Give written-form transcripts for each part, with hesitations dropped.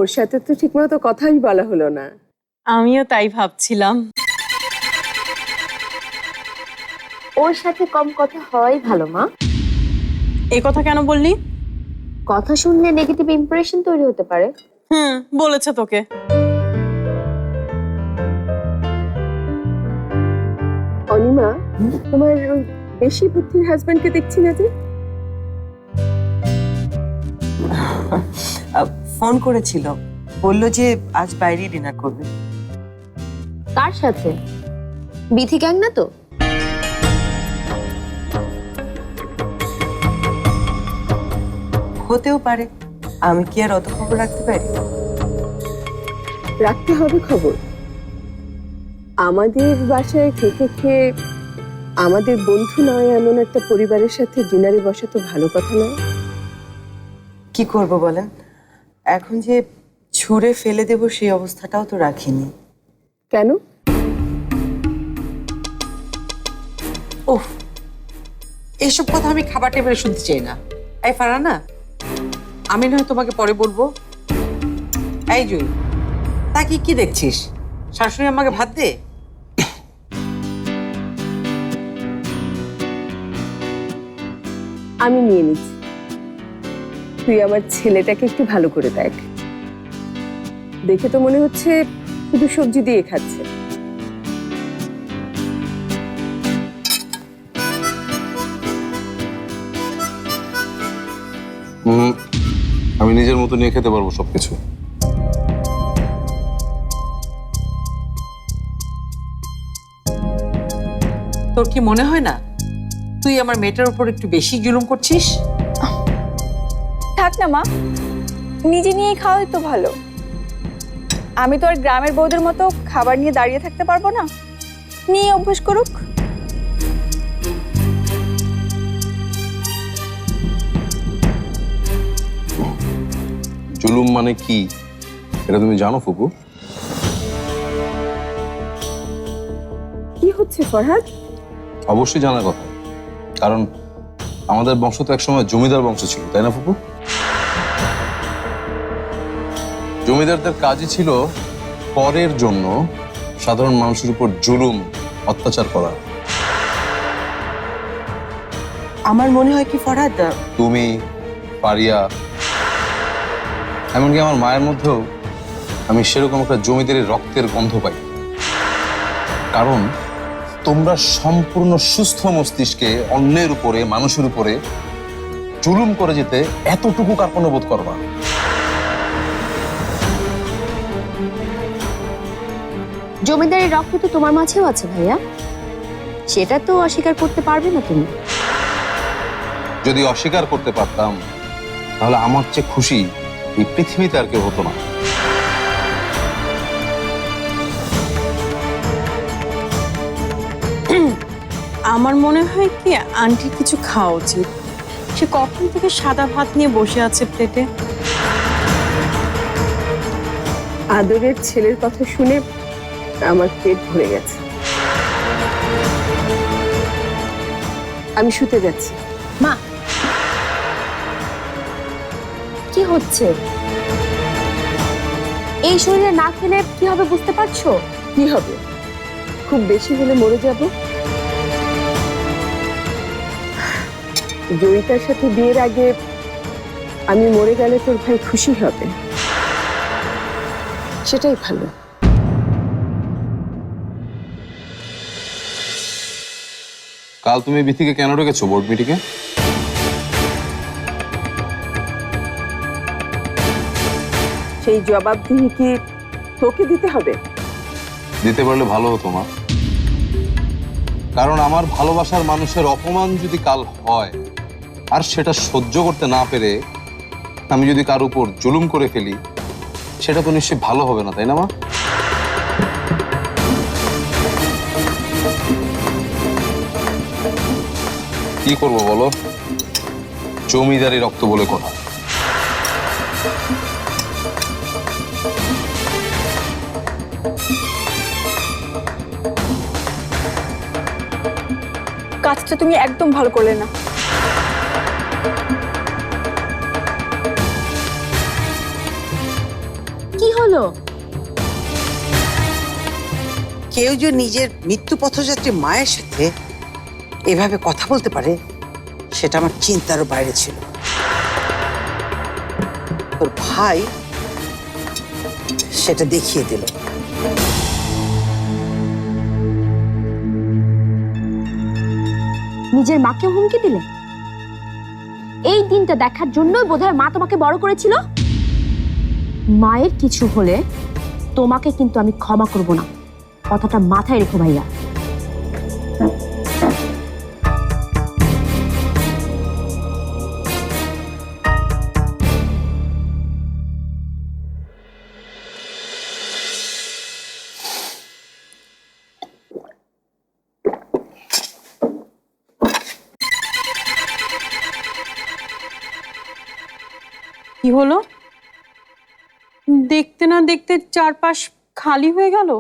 ওর সাথে তো ঠিকমতো কথাই বলা হলো না। আমিও তাই ভাবছিলাম। ওর সাথে কম কথা হয় ভালো মা। এই কথা কেন বললি? কথা শুনলে নেগেটিভ ইমপ্রেশন তৈরি হতে পারে। বলেছে তোকে? অনিমা, তোমার ওই বেশি বুদ্ধির হাজবেন্ডকে দেখছি না যে? ফোন করেছিল, বললো যে আজ বাইরে ডিনার করবে। কার সাথে? বিথি গ্যাং না তো? হতেও পারে, আমি কি আর অত খবর রাখতে পারি? রাখতে হবে খবর। আমাদের বাসায় খেতে খেয়ে আমাদের বন্ধু নয় এমন একটা পরিবারের সাথে ডিনারে বসা তো ভালো কথা নয়। কি করব বলেন, এখন যে ছুঁড়ে ফেলে দেব সেই অবস্থাটাও তো রাখিনি। কেন? ওহ, এইসব কথা আমি খাবার টেবিলে শুনতে চাই না। এই ফারহানা, আমি নয় তোমাকে পরে বলবো। এই জুই, তাকে কি দেখছিস? শাশুড়ি আমাকে ভাত দে। আমি নিয়ে নিচ্ছি, তুই আমার ছেলেটাকে একটু ভালো করে দেখ। দেখে তো মনে হচ্ছে শুধু সবজি দিয়ে খাচ্ছে। আমি নিজের মতো নিয়ে খেতে পারবো সবকিছু। তোর কি মনে হয় না তুই আমার মেয়েটার উপর একটু বেশি জুলুম করছিস? থাক না মা, নিজে নিয়েই খাওয়াই তো ভালো। আমি তো আর গ্রামের বউদের মতো খাবার নিয়ে দাঁড়িয়ে থাকতে পারবো না, নিয়ে অভ্যাস করুক। জুলুম মানে কি এটা তুমি জানো ফুপু? কি হচ্ছে ফরহাদ? অবশ্যই জানার কথা, কারণ আমাদের বংশ তো একসময় জমিদার বংশ ছিল, তাই না ফুপু? জমিদারদের কাজই ছিল করের জন্য সাধারণ মানুষের উপর জুলুম অত্যাচার করা। আমার মনে হয় কি ফরহাদ, তুমি, পারিয়া, এমনকি আমার মায়ের মধ্যেও আমি সেরকম একটা জমিদারের রক্তের গন্ধ পাই। কারণ তোমরা সম্পূর্ণ সুস্থ মস্তিষ্কে অন্যের উপরে, মানুষের উপরে জুলুম করে যেতে এতটুকু কার্পণ্য বোধ করবা। জমিদারের রক্ত তো তোমার মাঝেও আছে ভাইয়া, সেটা তো অস্বীকার করতে পারবে না তুমি। যদি অস্বীকার করতে পারতাম তাহলে আমার চেয়ে খুশি এই পৃথিবীতে আর কেউ হতো না। আমার মনে হয় কি আন্টির কিছু খাওয়া উচিত। সে কখন থেকে সাদা ভাত নিয়ে বসে আছে প্লেটে। আদরের ছেলের কথা শুনে আমার পেট ভরে গেছে। আমি শুতে যাচ্ছি। মা, কি হচ্ছে? এই শরীরে না খেলে কি হবে বুঝতে পারছো? কি হবে? খুব বেশি হলে মরে যাব। জয়িতার সাথে বিয়ের আগে আমি মরে গেলে তোর ভাই খুশি হবে, সেটাই ভালো। কাল তুমি বিথিকে কেন রেখেছো বোর্ড মিটিংয়ে? সেই জবাবদিহি কি তোকে দিতে হবে? দিতে পারলে ভালো হতো মা, কারণ আমার ভালোবাসার মানুষের অপমান যদি কাল হয় আর সেটা সহ্য করতে না পেরে আমি যদি কার উপর জুলুম করে ফেলি, সেটা তো নিশ্চয়ই ভালো হবে না, তাই না মা? কি করবো বলো, জমিদারি রক্ত বলে কথা। কাজটা তুমি একদম ভালো করলে না। হলো? কেউ যে নিজের মৃত্যু পথযাত্রী মায়ের সাথে এভাবে কথা বলতে পারে সেটা আমার চিন্তারও বাইরে ছিল। তোর ভাই সেটা দেখিয়ে দিল। নিজের মাকে হুমকি দিলে? এই দিনটা দেখার জন্যই বোধহয় মা তোমাকে বড় করেছিল। মায়ের কিছু হলে তোমাকে কিন্তু আমি ক্ষমা করব না, কথাটা মাথায় রেখো ভাইয়া। কি হলো? দেখতে না দেখতে চারপাশ খালি হয়ে গেল।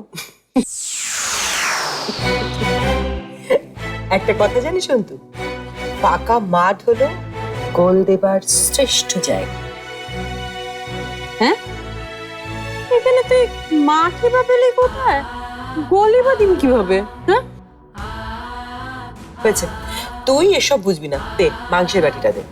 একটা কথা জানিস অন্তু, পাকা মাঠ হলো গোল দেবার শ্রেষ্ঠ জায়গা। হ্যাঁ, এখানে তুই মাঠে বা পেলি কোথায়? গলি বা দিবি কিভাবে? হ্যাঁ, হয়েছে, তুই এসব বুঝবি না। দে মাংসের বাটিটা দে।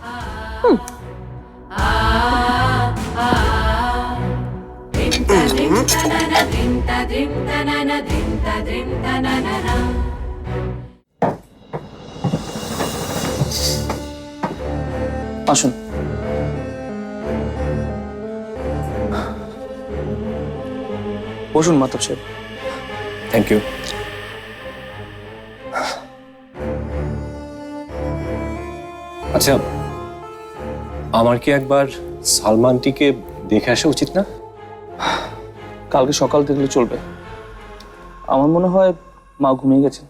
আসুন। বসুন মাতব সাহেব। Thank you. আচ্ছা, আমার কি একবার সালমানটিকে দেখে আসা উচিত না? কালকে সকাল দেখলে চলবে। আমার মনে হয় মা ঘুমিয়ে গেছে।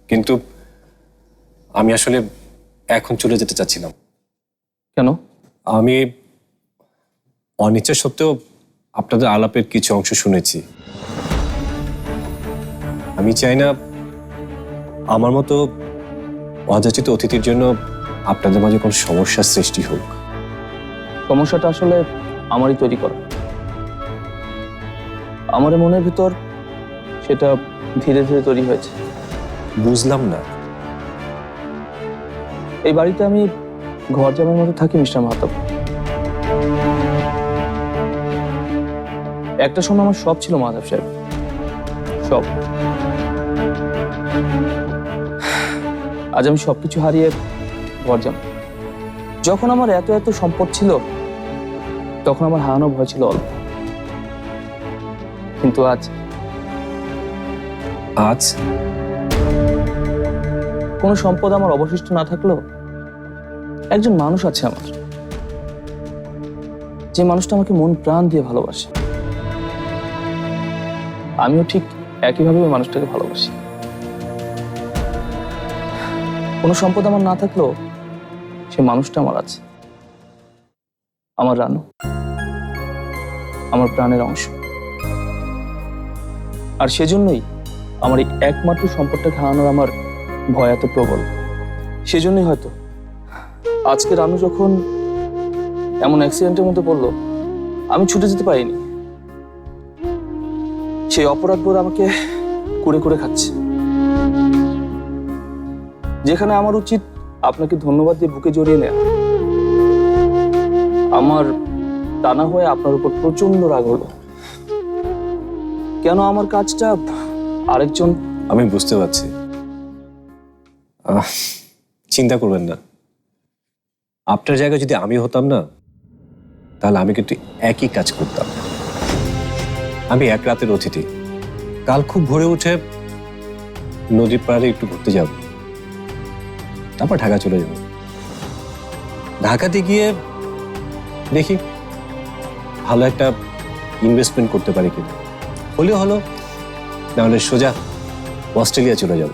কিন্তু আমি আসলে এখন চলে যেতে চাচ্ছিলাম। কেন? আমি অনিচ্ছা সত্ত্বেও আপনাদের আলাপের কিছু অংশ শুনেছি। আমি চাই না আমার মতো অযাচিত অতিথির জন্য আপনাদের মাঝে কোনো সমস্যার সৃষ্টি হোক। সমস্যাটা আসলে আমারই তৈরি করা। আমার মনের ভিতর সেটা ধীরে ধীরে তৈরি হয়েছে। বুঝলাম না। এই বাড়িতে আমি ঘর জামাইয়ের মতো থাকি মিস্টার মাহতাব। একটা সময় আমার সব ছিল মাহতাব সাহেব, সব। আজ আমি সবকিছু হারিয়ে ঘর জামাই। যখন আমার এত এত সম্পদ ছিল তখন আমার হারানো ভয় ছিল অল্প, কিন্তু আজ আজ কোনো সম্পদ আমার অবশিষ্ট না থাকলেও একজন মানুষ আছে আমার, যে মানুষটা আমাকে মন প্রাণ দিয়ে ভালোবাসে। আমিও ঠিক একইভাবে ওই মানুষটাকে ভালোবাসি। কোনো সম্পদ আমার না থাকলেও সে মানুষটা আমার আছে, আমার রানু, আমার প্রাণের অংশ। আর সেজন্যই আমার এই একমাত্র সম্পদটাকে হারানোর আমার ভয় এত প্রবল। সেজন্যই হয়তো আজকে রানু যখন এমন অ্যাক্সিডেন্টের মধ্যে পড়লো, আমি ছুটে যেতে পারিনি। সেই অপরাধবোধ আমাকে কুড়ে কুড়ে খাচ্ছে, যেখানে আমার উচিত আপনাকে ধন্যবাদ দিয়ে বুকে জড়িয়ে নেয়া। আমার টানা হয়ে আপনার উপর প্রচন্ড রাগ হলো। কেন আমার কাজটা আরেকজন? আমি বুঝতে পারছি। চিন্তা করবেন না, আপনার জায়গায় যদি আমি হতাম না, তাহলে আমি কিন্তু একই কাজ করতাম। আমি এক রাতের অতিথি, কাল খুব ভোরে উঠে নদীর পাড়ে একটু ঘুরতে যাব, তারপর ঢাকা চলে যাব। ঢাকাতে গিয়ে দেখি ভালো একটা ইনভেস্টমেন্ট করতে পারি কিনা। হলেও হলো, নাহলে সোজা অস্ট্রেলিয়া চলে যাব।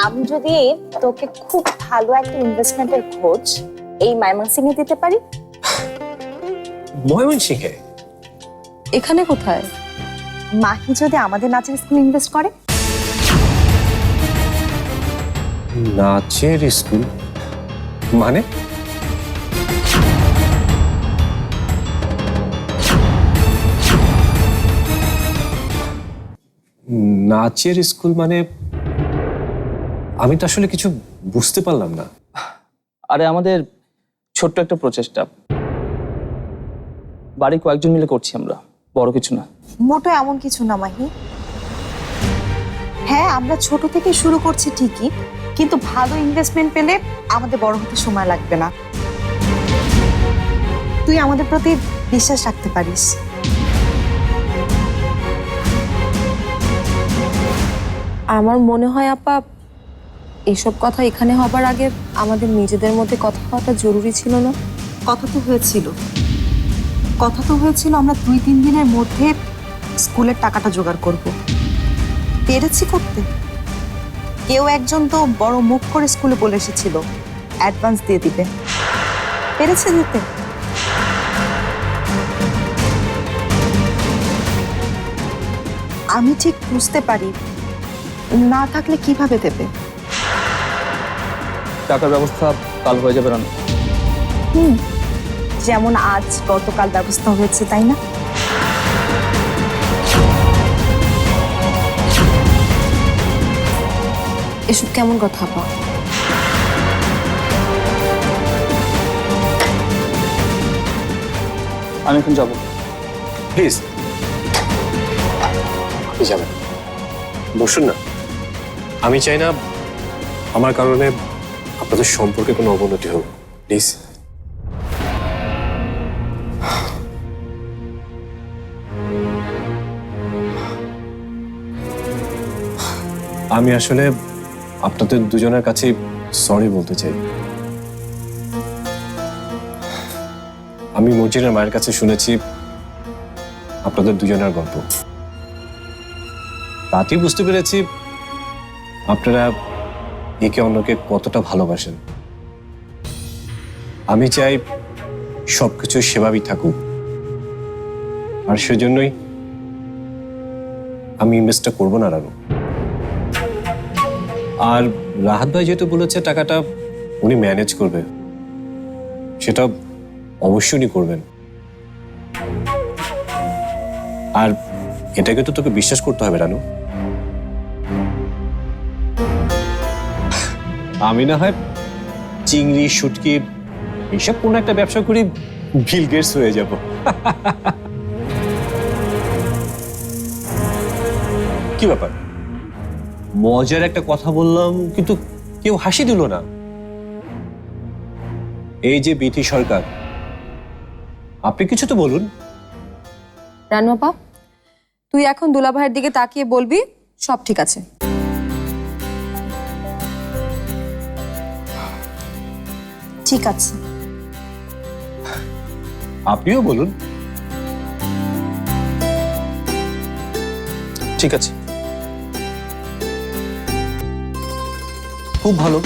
আমি যদি তোকে খুব ভালো একটা ইনভেস্টমেন্টের খোঁজ এই ময়মনসিংহে দিতে পারি। ময়মনসিংহে? এখানে কোথায়? মাহি যদি আমাদের নাচের স্কুল ইনভেস্ট করে। নাচের স্কুল মানে? নাচের স্কুল মানে আমি তো আসলে কিছু বুঝতে পারলাম না। আরে আমাদের ছোট্ট একটা প্রচেষ্টা, বাড়ি কয়েকজন মিলে করছি আমরা, বড় কিছু না। মোটো এমন কিছু না মাহি। হ্যাঁ, আমরা ছোট থেকে শুরু করছি ঠিকই, কিন্তু ভালো ইনভেস্টমেন্ট পেলে আমাদের বড় হতে সময় লাগবে না। তুই আমাদের প্রতি বিশ্বাস রাখতে পারিস। আমার মনে হয় আপা, এসব কথা এখানে হবার আগে আমাদের নিজেদের মধ্যে কথা হওয়াটা জরুরি ছিল না? কথা তো হয়েছিল, আমরা 2-3 দিনের মধ্যে স্কুলের টাকাটা জোগাড় করব। পেরেছি করতে। কেউ একজন তো বড় মুখ করে স্কুলে বলে এসেছিল অ্যাডভান্স দিয়ে দিবে, পেরেছে দিতে। আমি ঠিক বুঝতে পারি না থাকলে কিভাবে দেবে। টাকার ব্যবস্থা কাল হয়ে যাবে রানু। যেমন আজ গতকাল ব্যবস্থা হয়েছে, তাই না? এসব কেমন কথা আপা? আমি এখন যাবো। প্লিজ আপনি যাবেন, বসুন না। আমি চাই না আমার কারণে আপনাদের সম্পর্কে কোনো অবনতি হোক, প্লিজ। আমি আসলে আপনাদের দুজনের কাছে সরি বলতে চাই। আমি মর্জিনার মায়ের কাছে শুনেছি আপনাদের দুজনের গল্প, তাতেই বুঝতে পেরেছি আপনারা একে অন্যকে কতটা ভালোবাসেন। আমি চাই সবকিছু সেভাবেই থাকুক, আর সেজন্যই আমি ইনভেস্টটা করবো না রানু। আর রাহাত ভাই যেহেতু বলেছে টাকাটা উনি ম্যানেজ করবে, সেটা অবশ্যই উনি করবেন। আর এটাকে তো তোকে বিশ্বাস করতে হবে রানু। আমি না হয় চিংড়ি শুটকি এইসব কোনো একটা ব্যবসা করি, বিল গেটস হয়ে যাব। কি ব্যাপার, মজার একটা কথা বললাম কিন্তু কেউ হাসি দিল না। এই যে বিথি সরকার, আপনি কিছু তো বলুন। রানু আপা, তুই এখন দুলাভাইয়ের দিকে তাকিয়ে বলবি সব ঠিক আছে। ঠিক আছে। আপনিও বলুন। ঠিক আছে, খুব ভালো।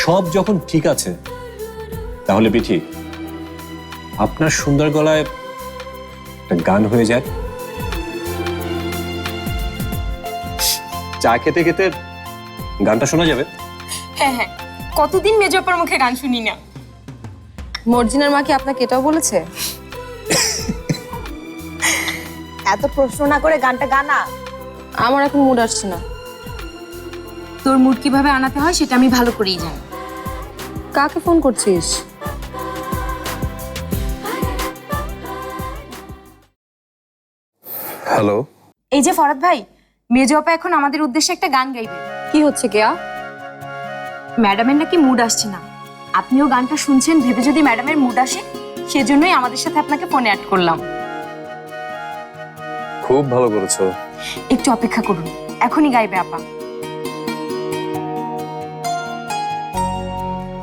সব যখন ঠিক আছে, তাহলে বিথি আপনার সুন্দর গলায় একটা গান হয়ে যায়। চা খেতে খেতে গানটা শোনা যাবে। হ্যাঁ হ্যাঁ, কতদিন মেজপার মুখে গান শুনি না। মর্জিনার মা কি আপনাকে এটাও বলেছে? এত প্রশ্ন না করে গানটা গানা। আমার এখন মুড আসছে না। তোর মুড কিভাবে আনাতে হয় সেটা আমি ভালো করেই জানি। কাকে ফোন করছিস? হ্যালো। এই যে ফরাদ ভাই, মেজপা এখন আমাদের উদ্দেশ্যে একটা গান গাইবে। কি হচ্ছে কেয়া? ম্যাডামের নাকি মুড আসছে না। আপনিও গানটা শুনছেন ভেবে যদি ম্যাডামের মুড আসে, সেজন্যই আমাদের সাথে আপনাকে ফোনে অ্যাড করলাম। খুব ভালো করেছো। একটু অপেক্ষা করুন, এখনই গাইবে আপা।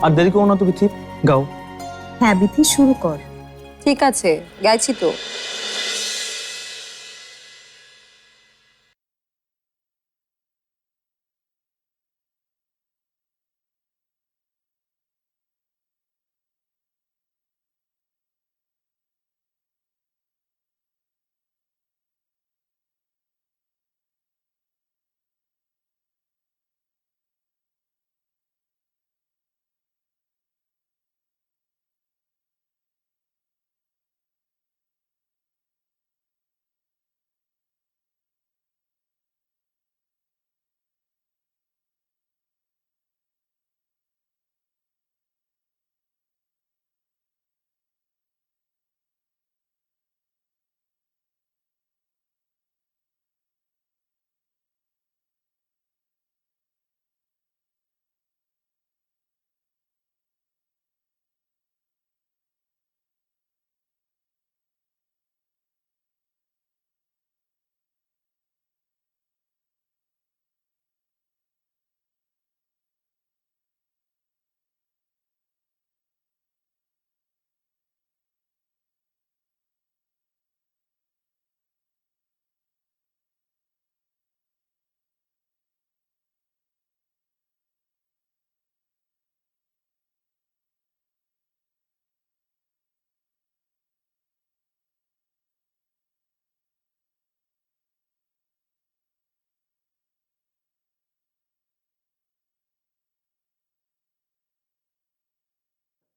আর দেরি করো না তো বিথি, গাও। হ্যাঁ বিথি, শুরু কর। ঠিক আছে, গাইছি তো।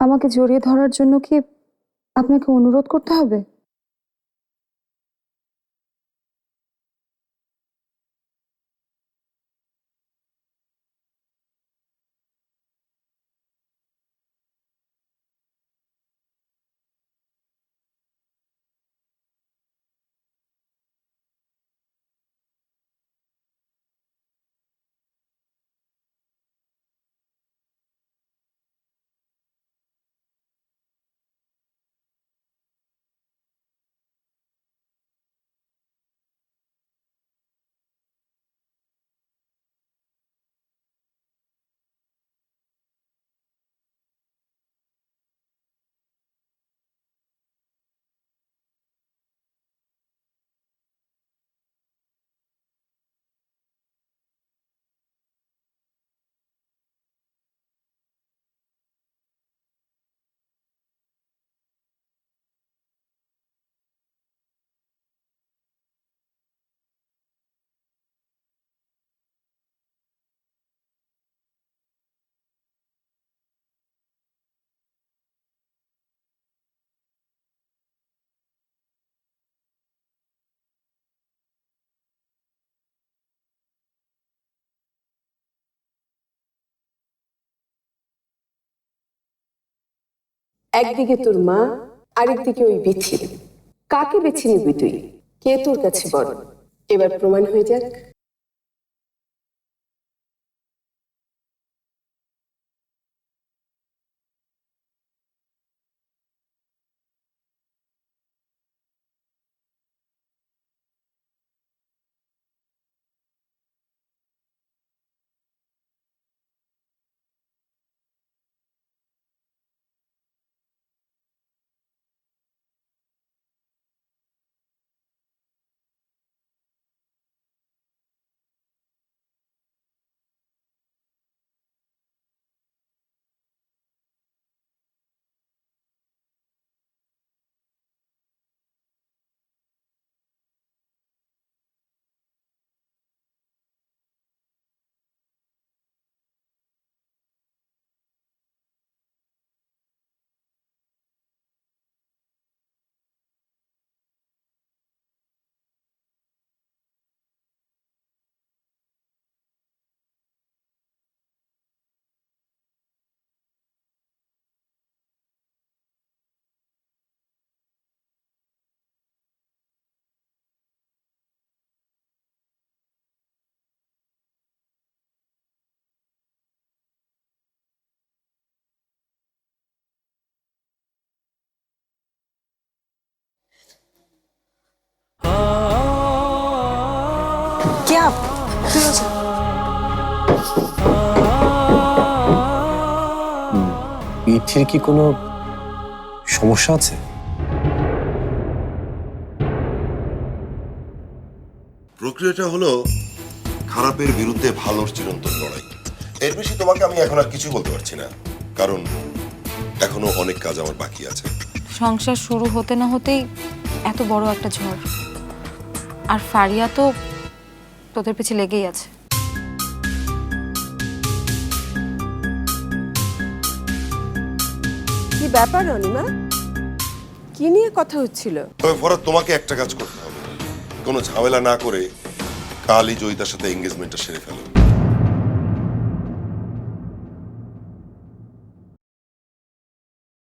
আমাকে জড়িয়ে ধরার জন্য কি আপনাকে অনুরোধ করতে হবে? একদিকে তোর মা, আরেকদিকে ওই বিথি। কাকে বেছে নিবি তুই? কে তোর কাছে বড়? এবার প্রমাণ হয়ে যাক। क्या কি হয়েছে? বিথির কি কোনো সমস্যা আছে? প্রক্রিয়াটা হলো খারাপের বিরুদ্ধে ভালোর চিরন্তন লড়াই। এর বেশি তোমাকে আমি এখন আর কিছু বলতে পারছি না, কারণ এখনো অনেক কাজ আমার বাকি আছে। সংসার শুরু হতে না হতেই এত বড় একটা ঝড়, আর ফারিয়া তো তোদের পিছে লেগেই আছে। কি ব্যাপার অনিমা? কি নিয়ে কথা হচ্ছিল? তবে ফরাদ, তোমাকে একটা কাজ করতে হবে, কোনো ঝামেলা না করে কালই জয়িতার সাথে এঙ্গেজমেন্টটা সেরে ফেলো।